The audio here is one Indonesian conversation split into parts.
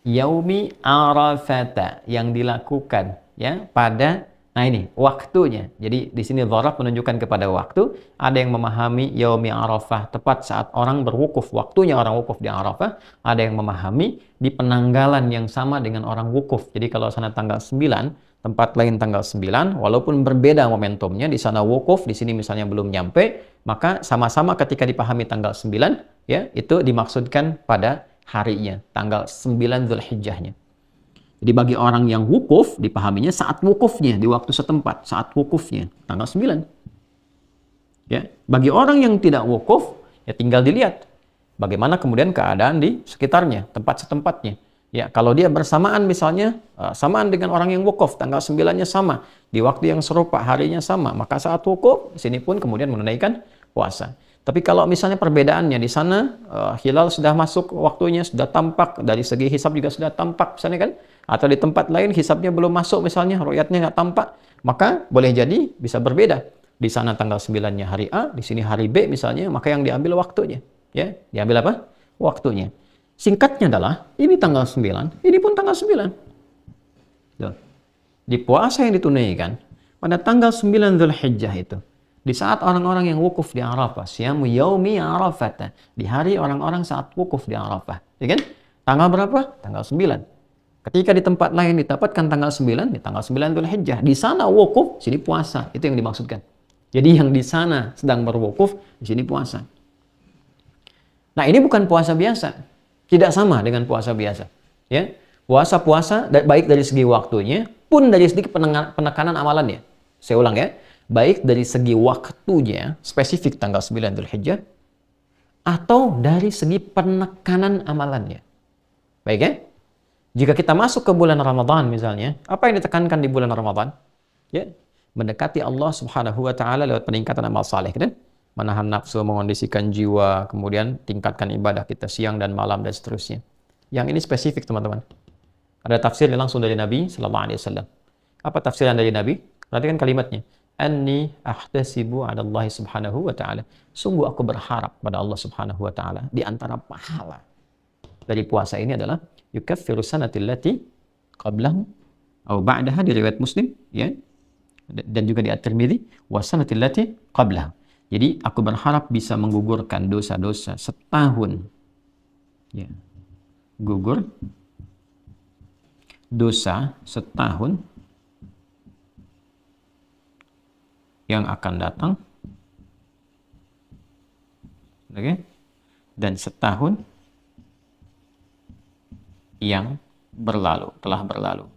yaumi Arafata, yang dilakukan ya pada, nah ini waktunya. Jadi di sini dzaraf menunjukkan kepada waktu. Ada yang memahami yaumi Arafah tepat saat orang berwukuf, waktunya orang wukuf di Arafah. Ada yang memahami di penanggalan yang sama dengan orang wukuf. Jadi kalau sana tanggal 9, tempat lain tanggal 9, walaupun berbeda momentumnya, di sana wukuf, di sini misalnya belum nyampe, maka sama-sama ketika dipahami tanggal 9 ya, itu dimaksudkan pada harinya, tanggal 9 Zulhijjahnya. Jadi bagi orang yang wukuf, dipahaminya saat wukufnya, di waktu setempat, saat wukufnya, tanggal 9. Ya. Bagi orang yang tidak wukuf, ya tinggal dilihat bagaimana kemudian keadaan di sekitarnya, tempat setempatnya. Ya, kalau dia bersamaan misalnya, samaan dengan orang yang wukuf, tanggal 9-nya sama, di waktu yang serupa, harinya sama, maka saat wukuf, sini pun kemudian menunaikan puasa. Tapi kalau misalnya perbedaannya di sana hilal sudah masuk waktunya, sudah tampak, dari segi hisab juga sudah tampak misalnya kan, atau di tempat lain hisabnya belum masuk misalnya, ru'yatnya nggak tampak, maka boleh jadi bisa berbeda. Di sana tanggal 9-nya hari A, di sini hari B misalnya, maka yang diambil waktunya. Ya, diambil apa? Waktunya. Singkatnya adalah, ini tanggal 9, ini pun tanggal 9. Tuh. Di puasa yang ditunaikan pada tanggal 9 Zulhijjah itu, di saat orang-orang yang wukuf di Arafah, siyamu yaumi Arafah, di hari orang-orang saat wukuf di Arafah, ya kan? Tanggal berapa? Tanggal 9. Ketika di tempat lain didapatkan tanggal 9, di tanggal 9 Dzulhijjah, di sana wukuf, sini puasa. Itu yang dimaksudkan. Jadi yang di sana sedang berwukuf, di sini puasa. Nah, ini bukan puasa biasa. Tidak sama dengan puasa biasa, ya. Puasa-puasa baik dari segi waktunya pun dari segi penekanan amalannya. Saya ulang ya. Baik dari segi waktunya, spesifik tanggal 9 Dzulhijjah, atau dari segi penekanan amalannya. Baik ya? Jika kita masuk ke bulan Ramadan misalnya, apa yang ditekankan di bulan Ramadan? Ya, mendekati Allah Subhanahu wa taala lewat peningkatan amal saleh, kan? Menahan nafsu, mengondisikan jiwa, kemudian tingkatkan ibadah kita siang dan malam dan seterusnya. Yang ini spesifik, teman-teman. Ada tafsir yang langsung dari Nabi sallallahu alaihi wasallam. Apa tafsiran dari Nabi? Perhatikan kalimatnya. Anni ahtasibu 'ala Allah Subhanahu wa ta'ala. Sungguh aku berharap pada Allah Subhanahu wa ta'ala, di antara pahala dari puasa ini adalah yukaffiru sanatil lati qablahu atau ba'daha, di riwayat Muslim ya, dan juga di At-Tirmidzi, wa sanatil lati qablahu. Jadi aku berharap bisa menggugurkan dosa-dosa setahun, ya, gugur dosa setahun yang akan datang, oke, dan setahun yang berlalu, telah berlalu.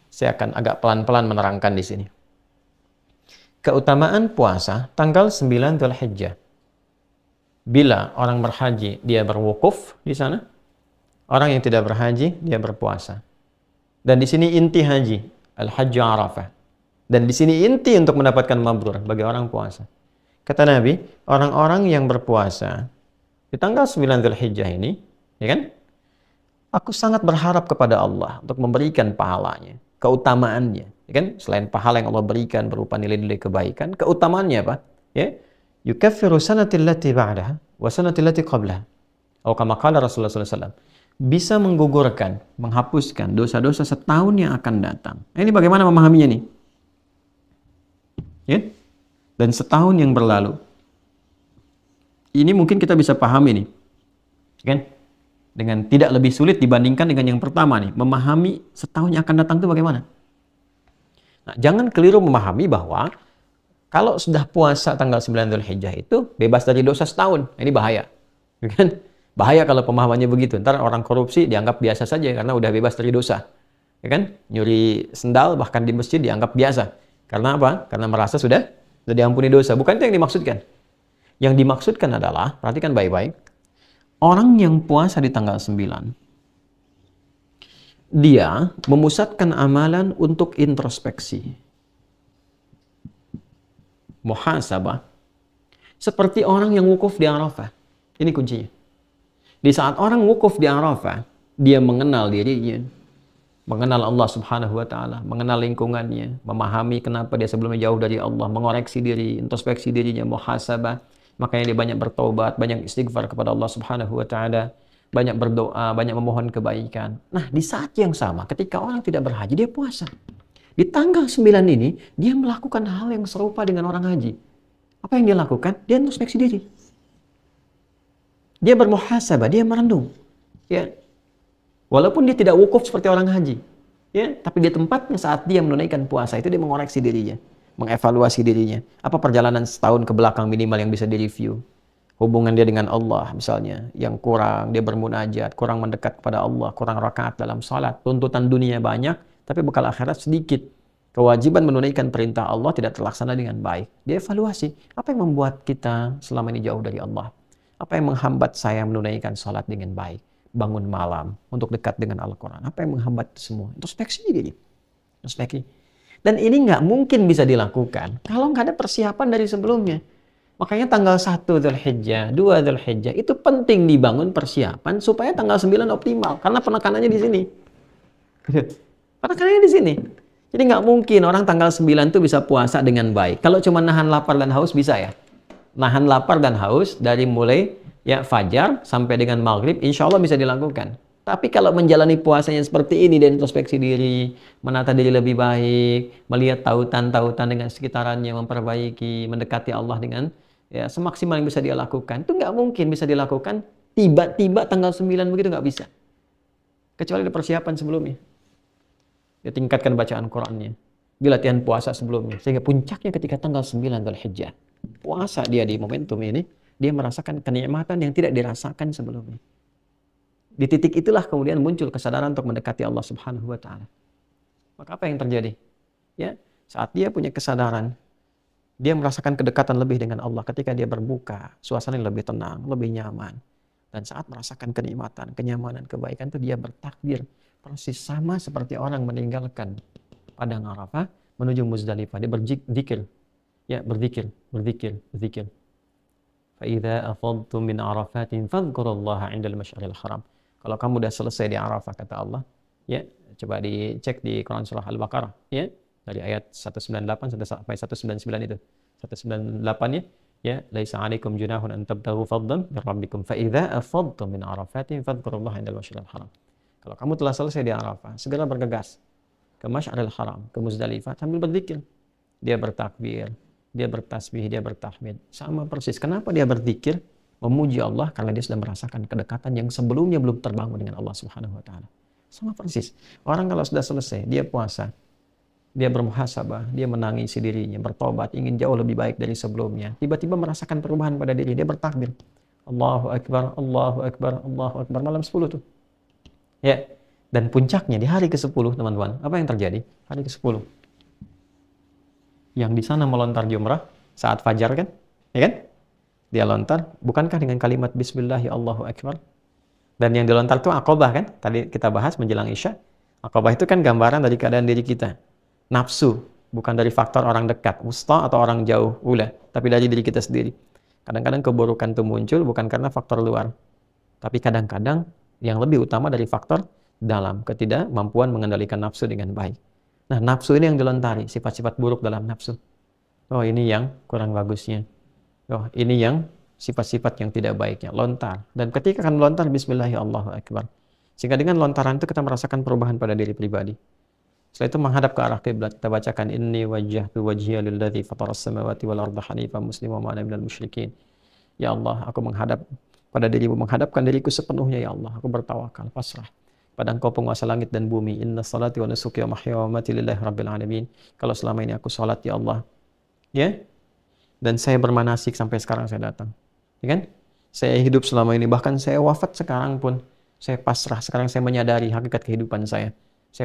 Saya akan agak pelan-pelan menerangkan di sini. Keutamaan puasa tanggal 9 Dzulhijjah. Bila orang berhaji, dia berwukuf di sana. Orang yang tidak berhaji, dia berpuasa. Dan di sini inti haji, Al-Hajju Arafah. Dan di sini inti untuk mendapatkan mabrur bagi orang puasa. Kata Nabi, orang-orang yang berpuasa di tanggal 9 Dzulhijjah ini, ya kan? Aku sangat berharap kepada Allah untuk memberikan pahalanya, keutamaannya, ya kan? Selain pahala yang Allah berikan berupa nilai-nilai kebaikan, keutamaannya apa? Ya, yukaffiru sanatil lati ba'daha wa sanatil lati qablaha. Atau kama qala Rasulullah sallallahu alaihi wasallam, bisa menggugurkan, menghapuskan dosa-dosa setahun yang akan datang. Nah, ini bagaimana memahaminya nih? Ya? Dan setahun yang berlalu. Ini mungkin kita bisa pahami nih. Kan? Dengan tidak lebih sulit dibandingkan dengan yang pertama nih. Memahami setahun yang akan datang itu bagaimana? Nah, jangan keliru memahami bahwa kalau sudah puasa tanggal 9 Dzulhijjah itu bebas dari dosa setahun. Ini bahaya. Kan? Bahaya kalau pemahamannya begitu. Ntar orang korupsi dianggap biasa saja karena udah bebas dari dosa. Ya kan? Nyuri sendal bahkan di masjid dianggap biasa. Karena apa? Karena merasa sudah diampuni dosa. Bukan itu yang dimaksudkan. Yang dimaksudkan adalah, perhatikan baik-baik, orang yang puasa di tanggal 9, dia memusatkan amalan untuk introspeksi, muhasabah, seperti orang yang wukuf di Arafah. Ini kuncinya. Di saat orang wukuf di Arafah, dia mengenal dirinya, mengenal Allah Subhanahu wa ta'ala, mengenal lingkungannya, memahami kenapa dia sebelumnya jauh dari Allah, mengoreksi diri, introspeksi dirinya, muhasabah. Makanya dia banyak bertaubat, banyak istighfar kepada Allah Subhanahu wa ta'ala. banyak berdoa, banyak memohon kebaikan. Nah, di saat yang sama, ketika orang tidak berhaji, dia puasa. Di tanggal 9 ini, dia melakukan hal yang serupa dengan orang haji. Apa yang dia lakukan? Dia introspeksi diri. Dia bermuhasabah, dia merenung. Ya. Walaupun dia tidak wukuf seperti orang haji. Ya, tapi di tempatnya saat dia menunaikan puasa itu dia mengoreksi dirinya, mengevaluasi dirinya. Apa perjalanan setahun ke belakang minimal yang bisa direview? Hubungan dia dengan Allah misalnya yang kurang, dia bermunajat, kurang mendekat kepada Allah, kurang rakaat dalam salat, tuntutan dunia banyak, tapi bekal akhirat sedikit. Kewajiban menunaikan perintah Allah tidak terlaksana dengan baik. Dia evaluasi, apa yang membuat kita selama ini jauh dari Allah? Apa yang menghambat saya menunaikan salat dengan baik? Bangun malam untuk dekat dengan Al-Quran. Apa yang menghambat itu semua? Introspeksi diri. Introspeksi. Dan ini nggak mungkin bisa dilakukan kalau nggak ada persiapan dari sebelumnya. Makanya tanggal 1 Dzulhijjah, 2 Dzulhijjah itu penting dibangun persiapan supaya tanggal 9 optimal. Karena penekanannya di sini. Penekanannya di sini. Jadi nggak mungkin orang tanggal 9 itu bisa puasa dengan baik. Kalau cuma nahan lapar dan haus bisa ya. Nahan lapar dan haus dari mulai ya fajar sampai dengan maghrib, insya Allah bisa dilakukan. Tapi kalau menjalani puasanya seperti ini dan introspeksi diri, menata diri lebih baik, melihat tautan-tautan dengan sekitarannya, memperbaiki, mendekati Allah dengan ya semaksimal yang bisa dia lakukan, itu nggak mungkin bisa dilakukan tiba-tiba tanggal 9 begitu, nggak bisa. Kecuali ada persiapan sebelumnya. Dia tingkatkan bacaan Qur'annya. Dia latihan puasa sebelumnya. Sehingga puncaknya ketika tanggal 9 Dzulhijjah. Puasa dia di momentum ini, dia merasakan kenikmatan yang tidak dirasakan sebelumnya. Di titik itulah kemudian muncul kesadaran untuk mendekati Allah Subhanahu wa taala. Maka apa yang terjadi? Ya, saat dia punya kesadaran, dia merasakan kedekatan lebih dengan Allah ketika dia berbuka, suasana lebih tenang, lebih nyaman. Dan saat merasakan kenikmatan, kenyamanan, kebaikan itu dia bertakbir persis sama seperti orang meninggalkan padang Arafah menuju Muzdalifah. Dia berzikir. Ya, berzikir. فَإِذَا أَفَضْتُمْ مِنْ عَرَفَاتٍ فَاذْكُرُوا اللَّهَ عِنْدَ الْمَشْعَرِ الْحَرَامِ. Kalau kamu sudah selesai di Arafah, kata Allah, ya, coba dicek di Quran surah Al-Baqarah, ya, dari ayat 198 sampai 199 itu. 198 ya, laisa 'alaikum junahun an tabtaghu fadlan min rabbikum fa idza afadtum min arafatin fadhkurullaha 'indal masyaril haram. Kalau kamu telah selesai di Arafah, segera bergegas ke Masyaril Haram, ke Muzdalifah sambil berzikir. Dia bertakbir, dia bertasbih, dia bertahmid. Sama persis. Kenapa dia berzikir? Memuji Allah karena dia sudah merasakan kedekatan yang sebelumnya belum terbangun dengan Allah Subhanahu wa taala. Sama persis. Orang kalau sudah selesai, dia puasa, dia bermuhasabah, dia menangisi dirinya, bertobat, ingin jauh lebih baik dari sebelumnya. Tiba-tiba merasakan perubahan pada diri, dia bertakbir. Allahu Akbar, Allahu Akbar, Allahu Akbar. Malam 10 tuh. Ya. Dan puncaknya di hari ke-10, teman-teman. Apa yang terjadi? Hari ke-10. Yang di sana melontar jumrah saat fajar kan? Ya kan? Dia lontar, bukankah dengan kalimat Bismillahi Allahu Akbar? Dan yang dilontar itu Aqabah kan? Tadi kita bahas menjelang Isya. Aqabah itu kan gambaran dari keadaan diri kita. Nafsu, bukan dari faktor orang dekat, wusta atau orang jauh, ula, tapi dari diri kita sendiri. Kadang-kadang keburukan itu muncul bukan karena faktor luar, tapi kadang-kadang yang lebih utama dari faktor dalam, ketidakmampuan mengendalikan nafsu dengan baik. Nah, nafsu ini yang dilontari, sifat-sifat buruk dalam nafsu. Oh, ini yang kurang bagusnya. Oh, ini yang sifat-sifat yang tidak baiknya, lontar. Dan ketika akan melontar, Bismillahirrahmanirrahim. Sehingga dengan lontaran itu kita merasakan perubahan pada diri pribadi. Setelah itu menghadap ke arah kiblat, kita bacakan inni wajjahtu wajhiya lilladzi fataras samawati wal arda hanifan musliman wa ana minal musyrikin. Ya Allah, aku menghadap pada dirimu, menghadapkan diriku sepenuhnya ya Allah. Aku bertawakal, pasrah pada Engkau penguasa langit dan bumi. Inna salati wa nusuki wa mahya wa mamati lillahi rabbil alamin. Kalau selama ini aku salat ya Allah, ya, dan saya bermanasik sampai sekarang saya datang, ya kan? Saya hidup selama ini, bahkan saya wafat sekarang pun saya pasrah. Sekarang saya menyadari hakikat kehidupan saya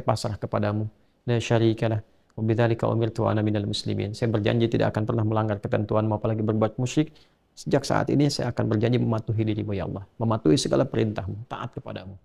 pasrah kepadamu. La syarikalah wa bidzalika umirtu wa ana minal muslimin. Saya berjanji tidak akan pernah melanggar ketentuanmu, apalagi berbuat musyrik. Sejak saat ini saya akan berjanji mematuhi dirimu ya Allah, mematuhi segala perintahmu, taat kepadamu.